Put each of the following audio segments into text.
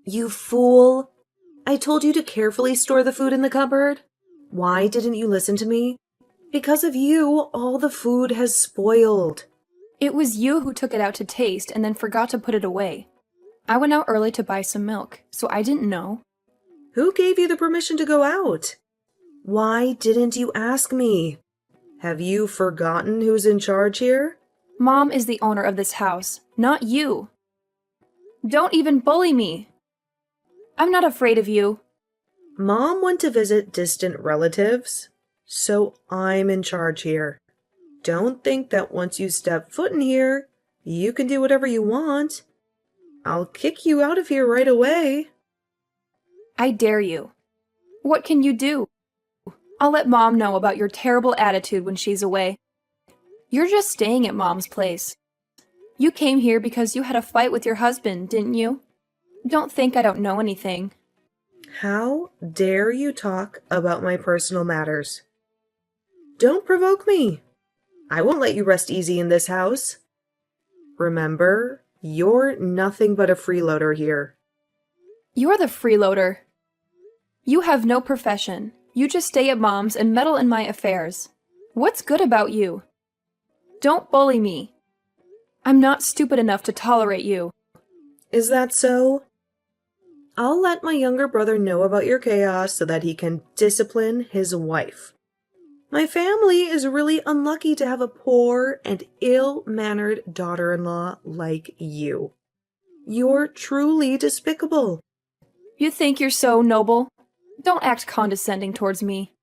You fool! I told you to carefully store the food in the cupboard. Why didn't you listen to me? Because of you, all the food has spoiled. It was you who took it out to taste and then forgot to put it away. I went out early to buy some milk, so I didn't know. Who gave you the permission to go out? Why didn't you ask me? Have you forgotten who's in charge here? Mom is the owner of this house, not you. Don't even bully me. I'm not afraid of you. Mom went to visit distant relatives, so I'm in charge here. Don't think that once you step foot in here, you can do whatever you want. I'll kick you out of here right away. I dare you. What can you do? I'll let Mom know about your terrible attitude when she's away. You're just staying at Mom's place. You came here because you had a fight with your husband, didn't you? Don't think I don't know anything. How dare you talk about my personal matters? Don't provoke me. I won't let you rest easy in this house. Remember, you're nothing but a freeloader here. You're the freeloader. You have no profession. You just stay at Mom's and meddle in my affairs. What's good about you? Don't bully me. I'm not stupid enough to tolerate you. Is that so? I'll let my younger brother know about your chaos so that he can discipline his wife. My family is really unlucky to have a poor and ill-mannered daughter-in-law like you. You're truly despicable. You think you're so noble? Don't act condescending towards me.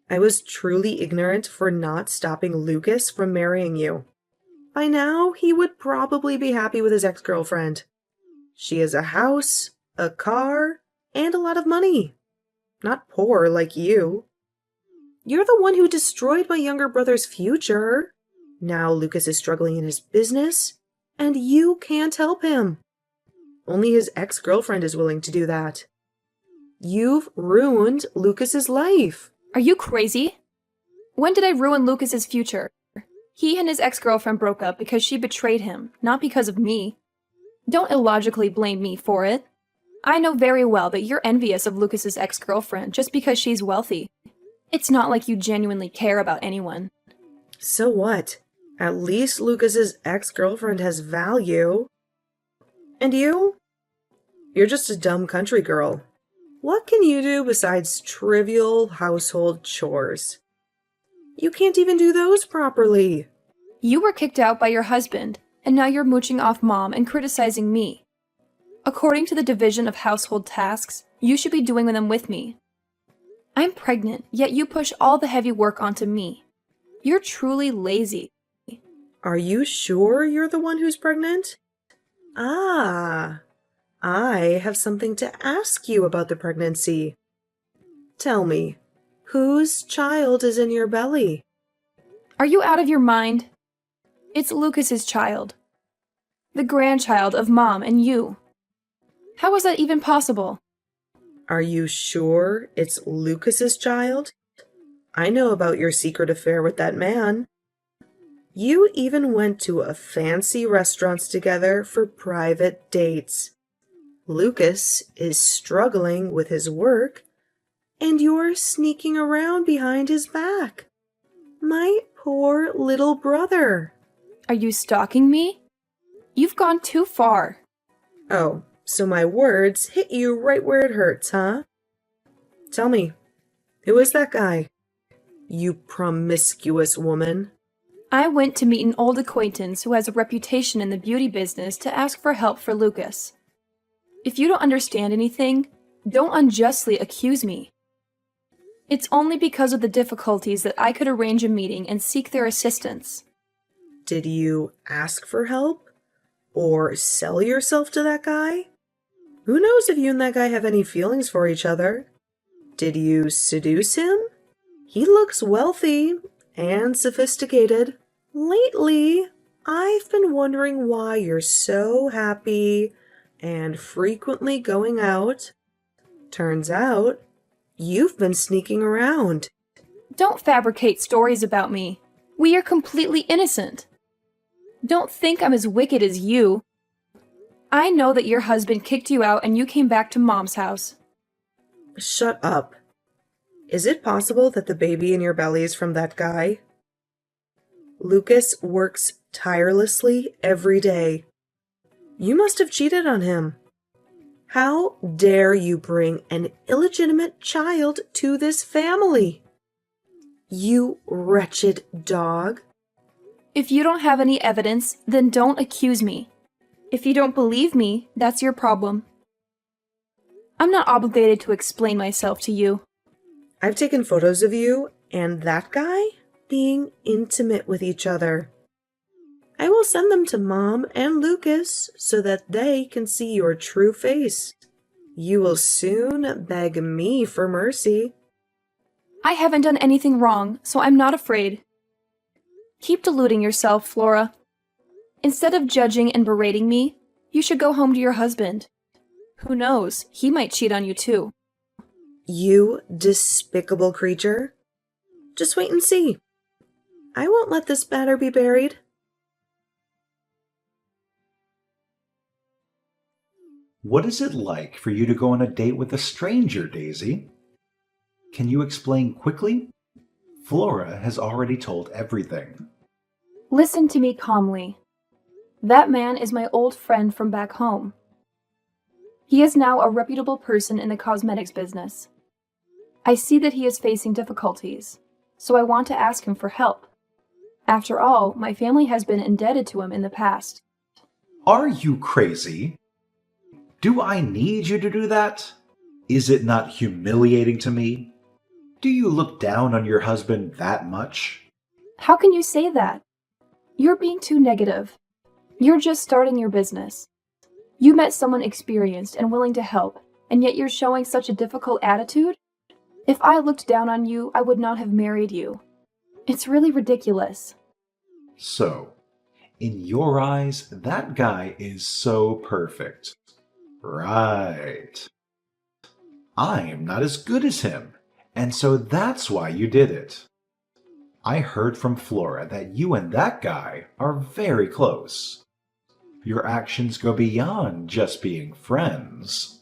I was truly ignorant for not stopping Lucas from marrying you. By now, he would probably be happy with his ex-girlfriend. She has a house, a car, and a lot of money. Not poor like you. You're the one who destroyed my younger brother's future. Now Lucas is struggling in his business, and you can't help him. Only his ex-girlfriend is willing to do that. You've ruined Lucas's life. Are you crazy? When did I ruin Lucas's future? He and his ex-girlfriend broke up because she betrayed him, not because of me. Don't illogically blame me for it. I know very well that you're envious of Lucas's ex-girlfriend just because she's wealthy. It's not like you genuinely care about anyone. So what? At least Lucas's ex-girlfriend has value. And you? You're just a dumb country girl. What can you do besides trivial household chores? You can't even do those properly. You were kicked out by your husband, and now you're mooching off Mom and criticizing me. According to the division of household tasks, you should be doing them with me. I'm pregnant, yet you push all the heavy work onto me. You're truly lazy. Are you sure you're the one who's pregnant? Ah, I have something to ask you about the pregnancy. Tell me, whose child is in your belly? Are you out of your mind? It's Lucas's child. The grandchild of Mom and you. How is that even possible? Are you sure it's Lucas's child? I know about your secret affair with that man. You even went to a fancy restaurants together for private dates. Lucas is struggling with his work, and you're sneaking around behind his back. My poor little brother. Are you stalking me? You've gone too far. Oh, so my words hit you right where it hurts, huh? Tell me, who is that guy? You promiscuous woman. I went to meet an old acquaintance who has a reputation in the beauty business to ask for help for Lucas. If you don't understand anything, don't unjustly accuse me. It's only because of the difficulties that I could arrange a meeting and seek their assistance. Did you ask for help? Or sell yourself to that guy? Who knows if you and that guy have any feelings for each other? Did you seduce him? He looks wealthy and sophisticated. Lately, I've been wondering why you're so happy and frequently going out. Turns out, you've been sneaking around. Don't fabricate stories about me. We are completely innocent. Don't think I'm as wicked as you. I know that your husband kicked you out and you came back to Mom's house. Shut up. Is it possible that the baby in your belly is from that guy? Lucas works tirelessly every day. You must have cheated on him. How dare you bring an illegitimate child to this family? You wretched dog. If you don't have any evidence, then don't accuse me. If you don't believe me, that's your problem. I'm not obligated to explain myself to you. I've taken photos of you and that guy being intimate with each other. I will send them to Mom and Lucas so that they can see your true face. You will soon beg me for mercy. I haven't done anything wrong, so I'm not afraid. Keep deluding yourself, Flora. Instead of judging and berating me, you should go home to your husband. Who knows, he might cheat on you too. You despicable creature. Just wait and see. I won't let this matter be buried. What is it like for you to go on a date with a stranger, Daisy? Can you explain quickly? Flora has already told everything. Listen to me calmly. That man is my old friend from back home. He is now a reputable person in the cosmetics business. I see that he is facing difficulties, so I want to ask him for help. After all, my family has been indebted to him in the past. Are you crazy? Do I need you to do that? Is it not humiliating to me? Do you look down on your husband that much? How can you say that? You're being too negative. You're just starting your business. You met someone experienced and willing to help, and yet you're showing such a difficult attitude? If I looked down on you, I would not have married you. It's really ridiculous. So, in your eyes, that guy is so perfect. Right. I am not as good as him, and so that's why you did it. I heard from Flora that you and that guy are very close. Your actions go beyond just being friends.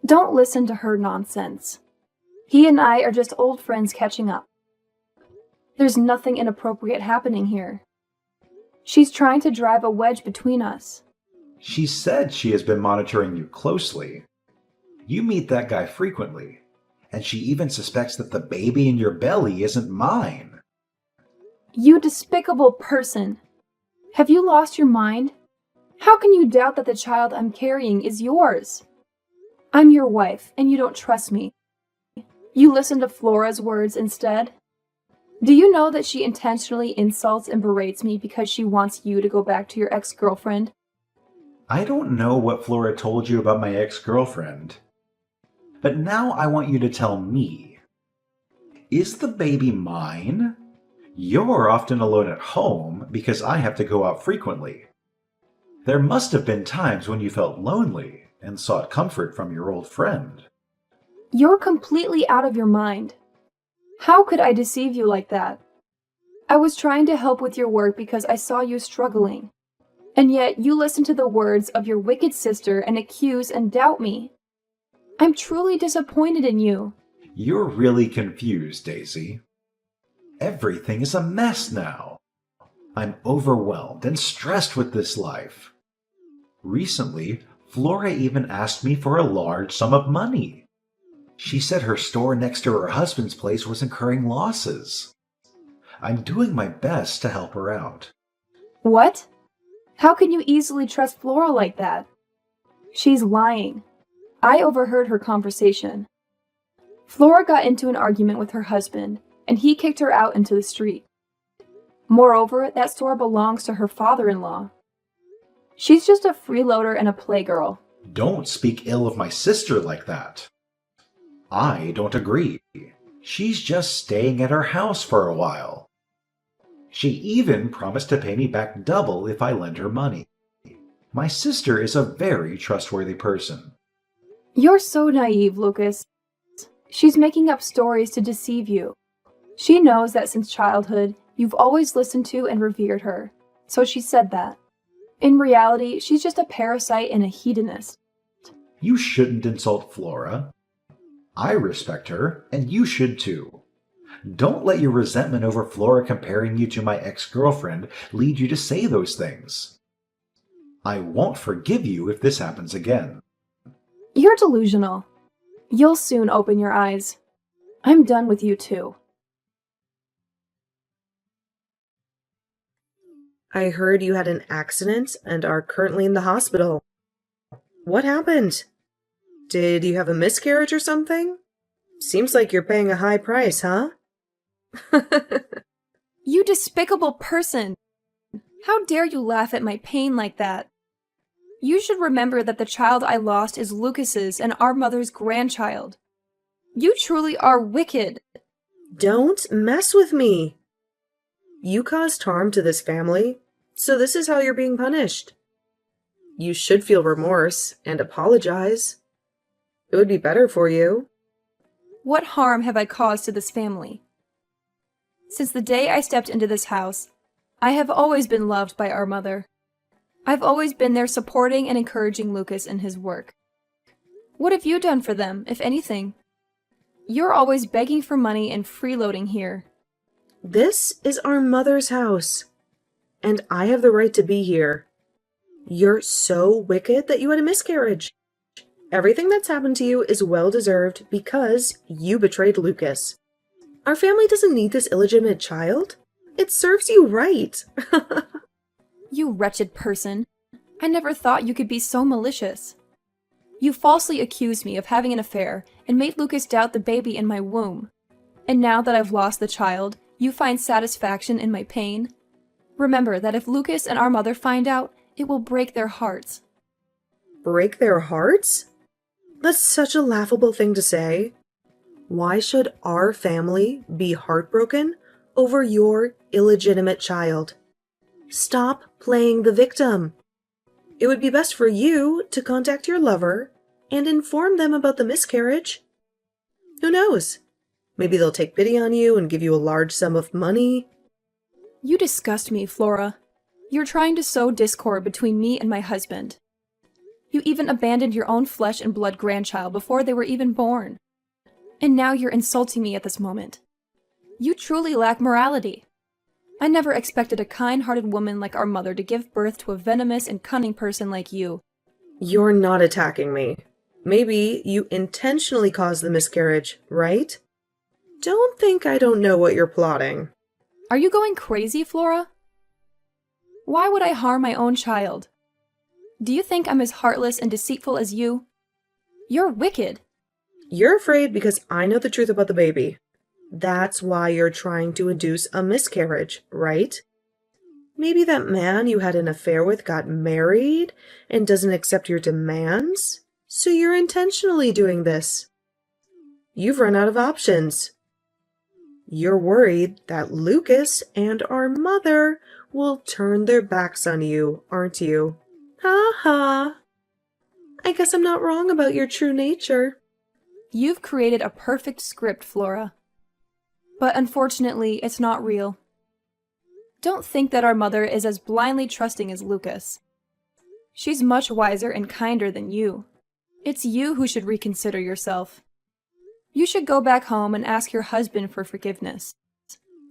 Don't listen to her nonsense. He and I are just old friends catching up. There's nothing inappropriate happening here. She's trying to drive a wedge between us. She said she has been monitoring you closely. You meet that guy frequently, and she even suspects that the baby in your belly isn't mine. You despicable person! Have you lost your mind? How can you doubt that the child I'm carrying is yours? I'm your wife, and you don't trust me. You listen to Flora's words instead. Do you know that she intentionally insults and berates me because she wants you to go back to your ex-girlfriend? I don't know what Flora told you about my ex-girlfriend, but now I want you to tell me. Is the baby mine? You're often alone at home because I have to go out frequently. There must have been times when you felt lonely and sought comfort from your old friend. You're completely out of your mind. How could I deceive you like that? I was trying to help with your work because I saw you struggling. And yet you listen to the words of your wicked sister and accuse and doubt me. I'm truly disappointed in you. You're really confused, Daisy. Everything is a mess now. I'm overwhelmed and stressed with this life. Recently, Flora even asked me for a large sum of money. She said her store next to her husband's place was incurring losses. I'm doing my best to help her out. What? How can you easily trust Flora like that? She's lying. I overheard her conversation. Flora got into an argument with her husband, and he kicked her out into the street. Moreover, that store belongs to her father-in-law. She's just a freeloader and a playgirl. Don't speak ill of my sister like that. I don't agree. She's just staying at her house for a while. She even promised to pay me back double if I lend her money. My sister is a very trustworthy person. You're so naive, Lucas. She's making up stories to deceive you. She knows that since childhood, you've always listened to and revered her, so she said that. In reality, she's just a parasite and a hedonist. You shouldn't insult Flora. I respect her, and you should too. Don't let your resentment over Flora comparing you to my ex-girlfriend lead you to say those things. I won't forgive you if this happens again. You're delusional. You'll soon open your eyes. I'm done with you too. I heard you had an accident and are currently in the hospital. What happened? Did you have a miscarriage or something? Seems like you're paying a high price, huh? You despicable person! How dare you laugh at my pain like that? You should remember that the child I lost is Lucas's and our mother's grandchild. You truly are wicked. Don't mess with me. You caused harm to this family, so this is how you're being punished. You should feel remorse and apologize. It would be better for you. What harm have I caused to this family? Since the day I stepped into this house, I have always been loved by our mother. I've always been there supporting and encouraging Lucas in his work. What have you done for them, if anything? You're always begging for money and freeloading here. This is our mother's house, and I have the right to be here. You're so wicked that you had a miscarriage. Everything that's happened to you is well-deserved because you betrayed Lucas. Our family doesn't need this illegitimate child. It serves you right. You wretched person. I never thought you could be so malicious. You falsely accused me of having an affair and made Lucas doubt the baby in my womb. And now that I've lost the child, you find satisfaction in my pain? Remember that if Lucas and our mother find out, it will break their hearts. Break their hearts? That's such a laughable thing to say. Why should our family be heartbroken over your illegitimate child? Stop playing the victim. It would be best for you to contact your lover and inform them about the miscarriage. Who knows? Maybe they'll take pity on you and give you a large sum of money. You disgust me, Flora. You're trying to sow discord between me and my husband. You even abandoned your own flesh and blood grandchild before they were even born. And now you're insulting me at this moment. You truly lack morality. I never expected a kind-hearted woman like our mother to give birth to a venomous and cunning person like you. You're not attacking me. Maybe you intentionally caused the miscarriage, right? Don't think I don't know what you're plotting. Are you going crazy, Flora? Why would I harm my own child? Do you think I'm as heartless and deceitful as you? You're wicked. You're afraid because I know the truth about the baby. That's why you're trying to induce a miscarriage, right? Maybe that man you had an affair with got married and doesn't accept your demands, so you're intentionally doing this. You've run out of options. You're worried that Lucas and our mother will turn their backs on you, aren't you? Ha ha. I guess I'm not wrong about your true nature. You've created a perfect script, Flora. But unfortunately, it's not real. Don't think that our mother is as blindly trusting as Lucas. She's much wiser and kinder than you. It's you who should reconsider yourself. You should go back home and ask your husband for forgiveness.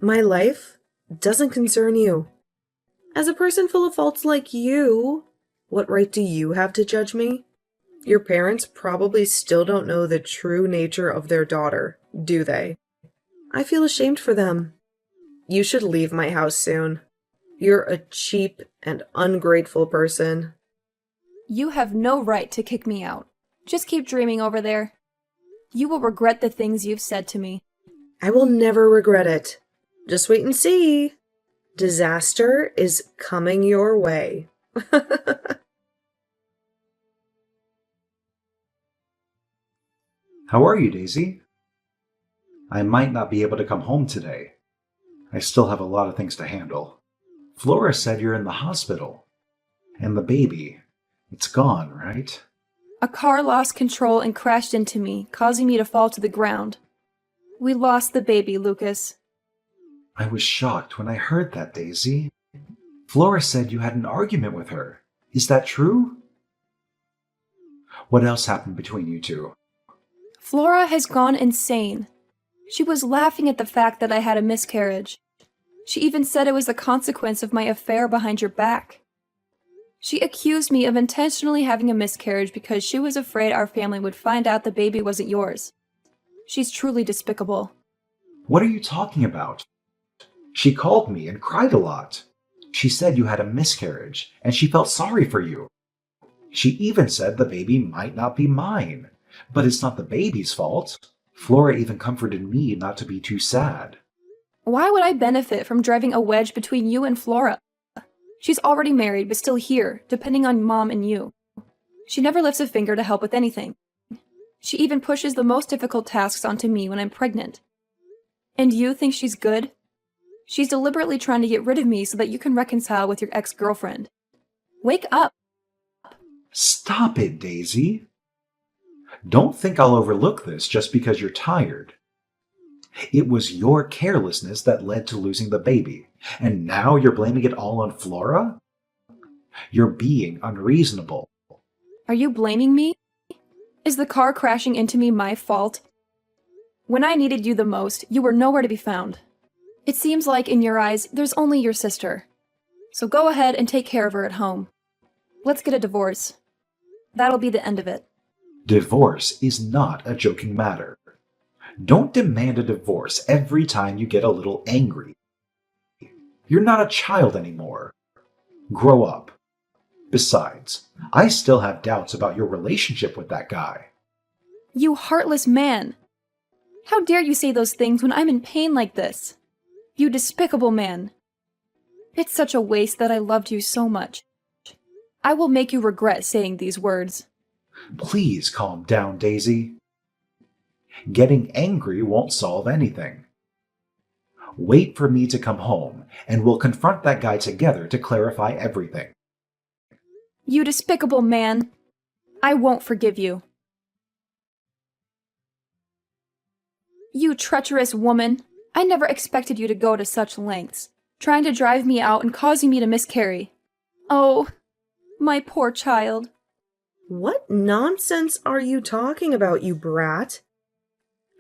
My life doesn't concern you. As a person full of faults like you, what right do you have to judge me? Your parents probably still don't know the true nature of their daughter, do they? I feel ashamed for them. You should leave my house soon. You're a cheap and ungrateful person. You have no right to kick me out. Just keep dreaming over there. You will regret the things you've said to me. I will never regret it. Just wait and see. Disaster is coming your way. How are you, Daisy? I might not be able to come home today. I still have a lot of things to handle. Flora said you're in the hospital. And the baby, it's gone, right? A car lost control and crashed into me, causing me to fall to the ground. We lost the baby, Lucas. I was shocked when I heard that, Daisy. Flora said you had an argument with her. Is that true? What else happened between you two? Flora has gone insane. She was laughing at the fact that I had a miscarriage. She even said it was a consequence of my affair behind your back. She accused me of intentionally having a miscarriage because she was afraid our family would find out the baby wasn't yours. She's truly despicable. What are you talking about? She called me and cried a lot. She said you had a miscarriage, and she felt sorry for you. She even said the baby might not be mine, but it's not the baby's fault. Flora even comforted me not to be too sad. Why would I benefit from driving a wedge between you and Flora? She's already married, but still here, depending on Mom and you. She never lifts a finger to help with anything. She even pushes the most difficult tasks onto me when I'm pregnant. And you think she's good? She's deliberately trying to get rid of me so that you can reconcile with your ex-girlfriend. Wake up! Stop it, Daisy. Don't think I'll overlook this just because you're tired. It was your carelessness that led to losing the baby, and now you're blaming it all on Flora? You're being unreasonable. Are you blaming me? Is the car crashing into me my fault? When I needed you the most, you were nowhere to be found. It seems like, in your eyes, there's only your sister. So go ahead and take care of her at home. Let's get a divorce. That'll be the end of it. Divorce is not a joking matter. Don't demand a divorce every time you get a little angry. You're not a child anymore. Grow up. Besides, I still have doubts about your relationship with that guy. You heartless man! How dare you say those things when I'm in pain like this? You despicable man! It's such a waste that I loved you so much. I will make you regret saying these words. Please calm down, Daisy. Getting angry won't solve anything. Wait for me to come home, and we'll confront that guy together to clarify everything. You despicable man! I won't forgive you. You treacherous woman! I never expected you to go to such lengths, trying to drive me out and causing me to miscarry. Oh, my poor child. What nonsense are you talking about, you brat?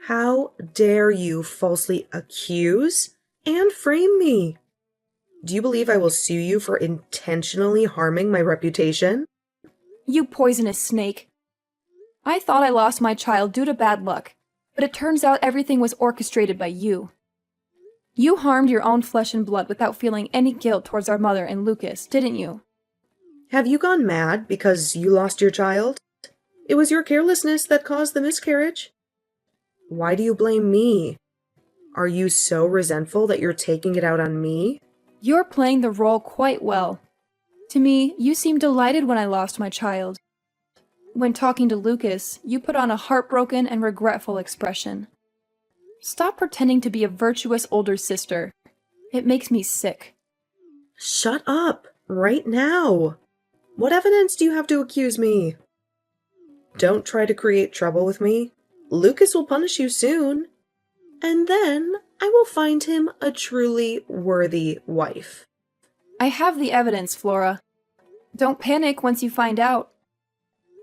How dare you falsely accuse and frame me? Do you believe I will sue you for intentionally harming my reputation? You poisonous snake. I thought I lost my child due to bad luck, but it turns out everything was orchestrated by you. You harmed your own flesh and blood without feeling any guilt towards our mother and Lucas, didn't you? Have you gone mad because you lost your child? It was your carelessness that caused the miscarriage. Why do you blame me? Are you so resentful that you're taking it out on me? You're playing the role quite well. To me, you seemed delighted when I lost my child. When talking to Lucas, you put on a heartbroken and regretful expression. Stop pretending to be a virtuous older sister. It makes me sick. Shut up, right now. What evidence do you have to accuse me? Don't try to create trouble with me. Lucas will punish you soon. And then I will find him a truly worthy wife. I have the evidence, Flora. Don't panic once you find out.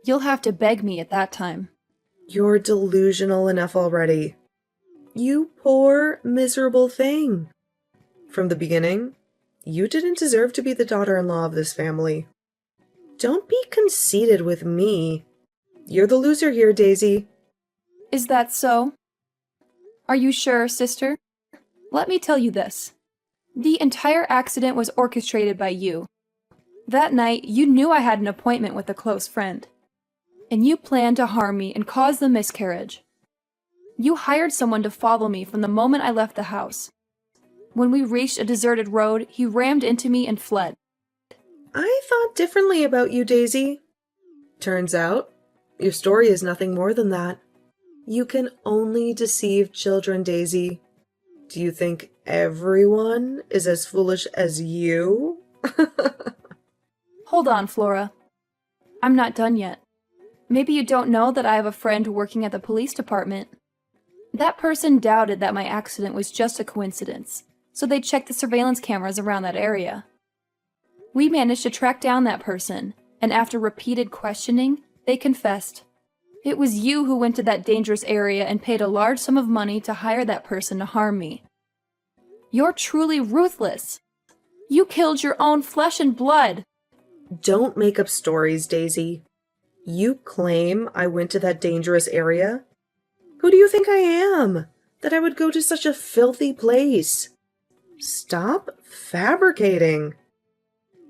You'll have to beg me at that time. You're delusional enough already. You poor, miserable thing. From the beginning, you didn't deserve to be the daughter-in-law of this family. Don't be conceited with me. You're the loser here, Daisy. Is that so? Are you sure, sister? Let me tell you this. The entire accident was orchestrated by you. That night, you knew I had an appointment with a close friend. And you planned to harm me and cause the miscarriage. You hired someone to follow me from the moment I left the house. When we reached a deserted road, he rammed into me and fled. I thought differently about you, Daisy. Turns out, your story is nothing more than that. You can only deceive children, Daisy. Do you think everyone is as foolish as you? Hold on, Flora. I'm not done yet. Maybe you don't know that I have a friend working at the police department. That person doubted that my accident was just a coincidence, so they checked the surveillance cameras around that area. We managed to track down that person, and after repeated questioning, they confessed. It was you who went to that dangerous area and paid a large sum of money to hire that person to harm me. You're truly ruthless. You killed your own flesh and blood. Don't make up stories, Daisy. You claim I went to that dangerous area? Who do you think I am, that I would go to such a filthy place? Stop fabricating.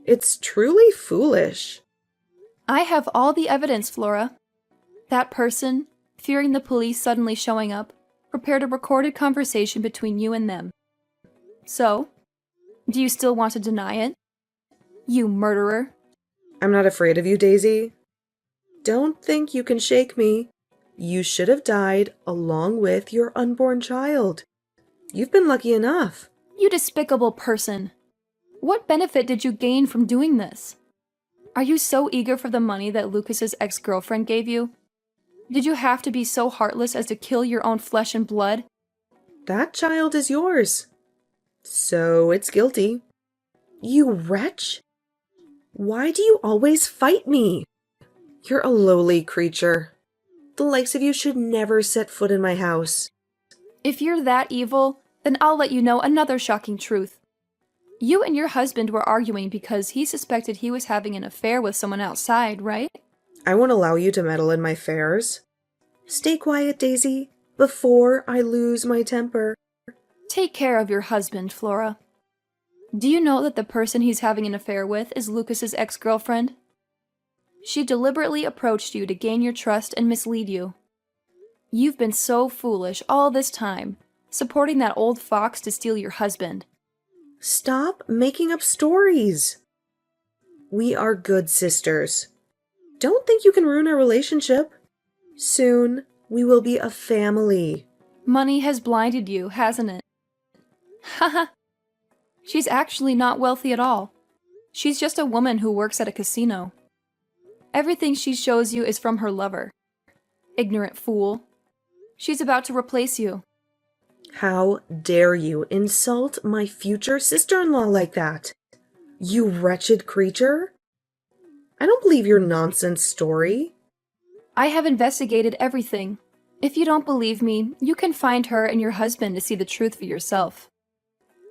It's truly foolish. I have all the evidence, Flora. That person, fearing the police suddenly showing up, prepared a recorded conversation between you and them. So, do you still want to deny it? You murderer. I'm not afraid of you, Daisy. Don't think you can shake me. You should have died along with your unborn child. You've been lucky enough. You despicable person. What benefit did you gain from doing this? Are you so eager for the money that Lucas's ex-girlfriend gave you? Did you have to be so heartless as to kill your own flesh and blood? That child is yours. So it's guilty. You wretch! Why do you always fight me? You're a lowly creature. The likes of you should never set foot in my house. If you're that evil, then I'll let you know another shocking truth. You and your husband were arguing because he suspected he was having an affair with someone outside, right? I won't allow you to meddle in my affairs. Stay quiet, Daisy, before I lose my temper. Take care of your husband, Flora. Do you know that the person he's having an affair with is Lucas's ex-girlfriend? She deliberately approached you to gain your trust and mislead you. You've been so foolish all this time, supporting that old fox to steal your husband. Stop making up stories. We are good sisters. Don't think you can ruin our relationship. Soon, we will be a family. Money has blinded you, hasn't it? Haha. She's actually not wealthy at all. She's just a woman who works at a casino. Everything she shows you is from her lover. Ignorant fool. She's about to replace you. How dare you insult my future sister-in-law like that? You wretched creature! I don't believe your nonsense story. I have investigated everything. If you don't believe me, you can find her and your husband to see the truth for yourself.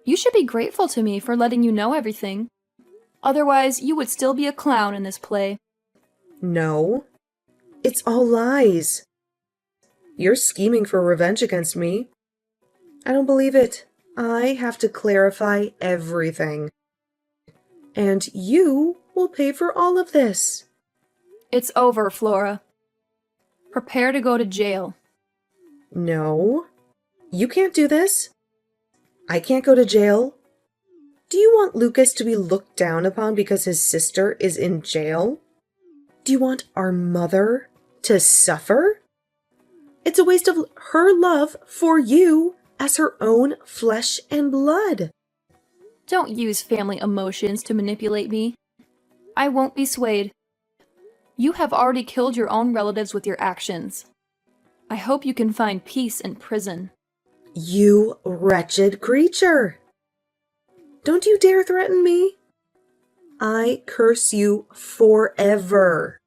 You should be grateful to me for letting you know everything. Otherwise, you would still be a clown in this play. No, it's all lies. You're scheming for revenge against me. I don't believe it. I have to clarify everything. And you will pay for all of this. It's over, Flora. Prepare to go to jail. No, you can't do this. I can't go to jail. Do you want Lucas to be looked down upon because his sister is in jail? Do you want our mother to suffer? It's a waste of her love for you as her own flesh and blood. Don't use family emotions to manipulate me. I won't be swayed. You have already killed your own relatives with your actions. I hope you can find peace in prison. You wretched creature! Don't you dare threaten me! I curse you forever.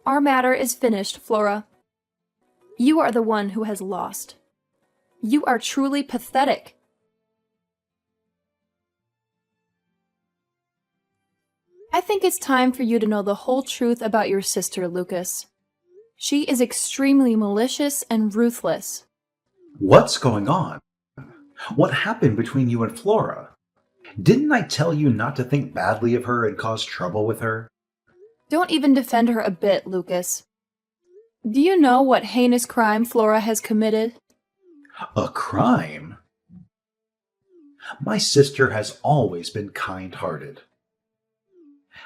Our matter is finished, Flora. You are the one who has lost. You are truly pathetic. I think it's time for you to know the whole truth about your sister, Lucas. She is extremely malicious and ruthless. What's going on? What happened between you and Flora? Didn't I tell you not to think badly of her and cause trouble with her? Don't even defend her a bit, Lucas. Do you know what heinous crime Flora has committed? A crime? My sister has always been kind-hearted.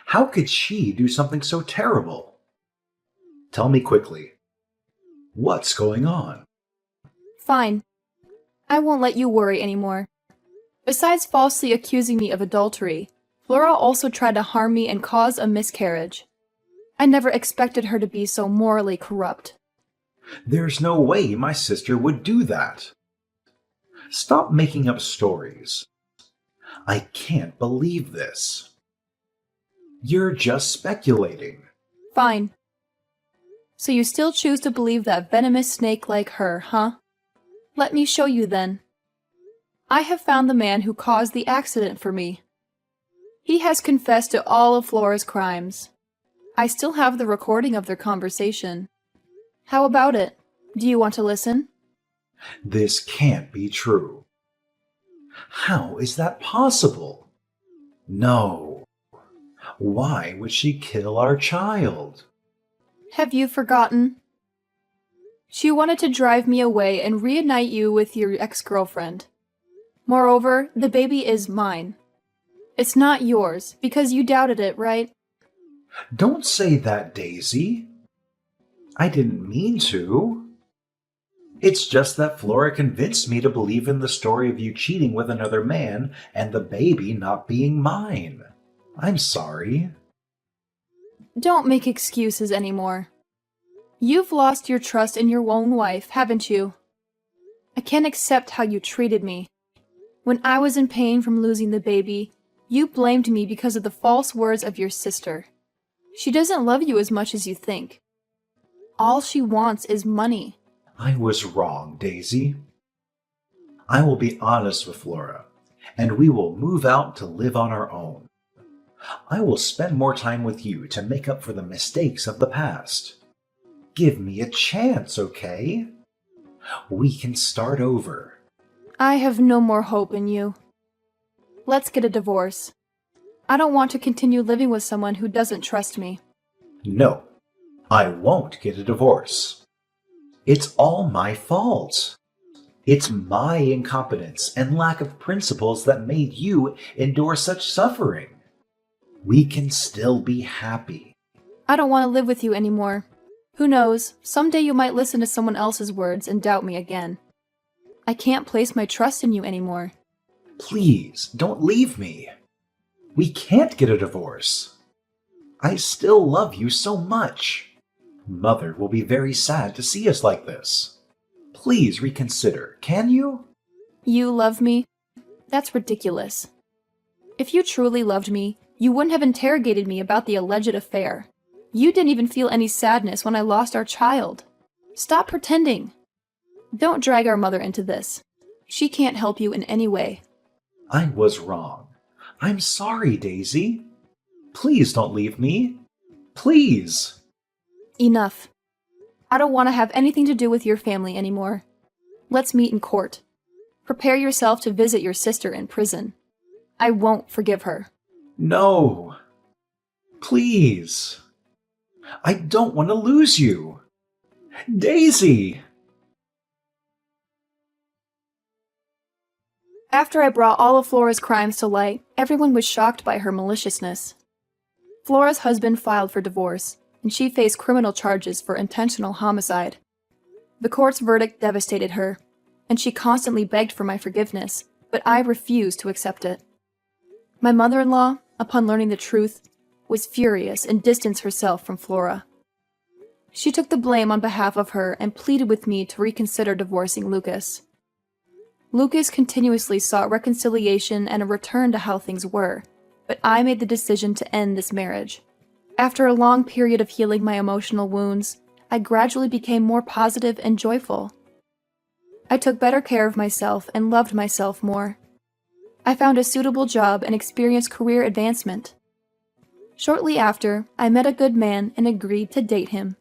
How could she do something so terrible? Tell me quickly. What's going on? Fine. I won't let you worry anymore. Besides falsely accusing me of adultery, Flora also tried to harm me and cause a miscarriage. I never expected her to be so morally corrupt. There's no way my sister would do that. Stop making up stories. I can't believe this. You're just speculating. Fine. So you still choose to believe that venomous snake like her, huh? Let me show you then. I have found the man who caused the accident for me. He has confessed to all of Flora's crimes. I still have the recording of their conversation. How about it? Do you want to listen? This can't be true. How is that possible? No. Why would she kill our child? Have you forgotten? She wanted to drive me away and reunite you with your ex-girlfriend. Moreover, the baby is mine. It's not yours, because you doubted it, right? Don't say that, Daisy. I didn't mean to. It's just that Flora convinced me to believe in the story of you cheating with another man and the baby not being mine. I'm sorry. Don't make excuses anymore. You've lost your trust in your own wife, haven't you? I can't accept how you treated me. When I was in pain from losing the baby, you blamed me because of the false words of your sister. She doesn't love you as much as you think. All she wants is money. I was wrong, Daisy. I will be honest with Flora, and we will move out to live on our own. I will spend more time with you to make up for the mistakes of the past. Give me a chance, okay? We can start over. I have no more hope in you. Let's get a divorce. I don't want to continue living with someone who doesn't trust me. No, I won't get a divorce. It's all my fault. It's my incompetence and lack of principles that made you endure such suffering. We can still be happy. I don't want to live with you anymore. Who knows, someday you might listen to someone else's words and doubt me again. I can't place my trust in you anymore. Please, don't leave me. We can't get a divorce. I still love you so much. Mother will be very sad to see us like this. Please reconsider, can you? You love me? That's ridiculous. If you truly loved me, you wouldn't have interrogated me about the alleged affair. You didn't even feel any sadness when I lost our child. Stop pretending. Don't drag our mother into this. She can't help you in any way. I was wrong. I'm sorry, Daisy. Please don't leave me. Please. Enough. I don't want to have anything to do with your family anymore. Let's meet in court. Prepare yourself to visit your sister in prison. I won't forgive her. No. Please. I don't want to lose you. Daisy! After I brought all of Flora's crimes to light, everyone was shocked by her maliciousness. Flora's husband filed for divorce, and she faced criminal charges for intentional homicide. The court's verdict devastated her, and she constantly begged for my forgiveness, but I refused to accept it. My mother-in-law, upon learning the truth, was furious and distanced herself from Flora. She took the blame on behalf of her and pleaded with me to reconsider divorcing Lucas. Lucas continuously sought reconciliation and a return to how things were, but I made the decision to end this marriage. After a long period of healing my emotional wounds, I gradually became more positive and joyful. I took better care of myself and loved myself more. I found a suitable job and experienced career advancement. Shortly after, I met a good man and agreed to date him.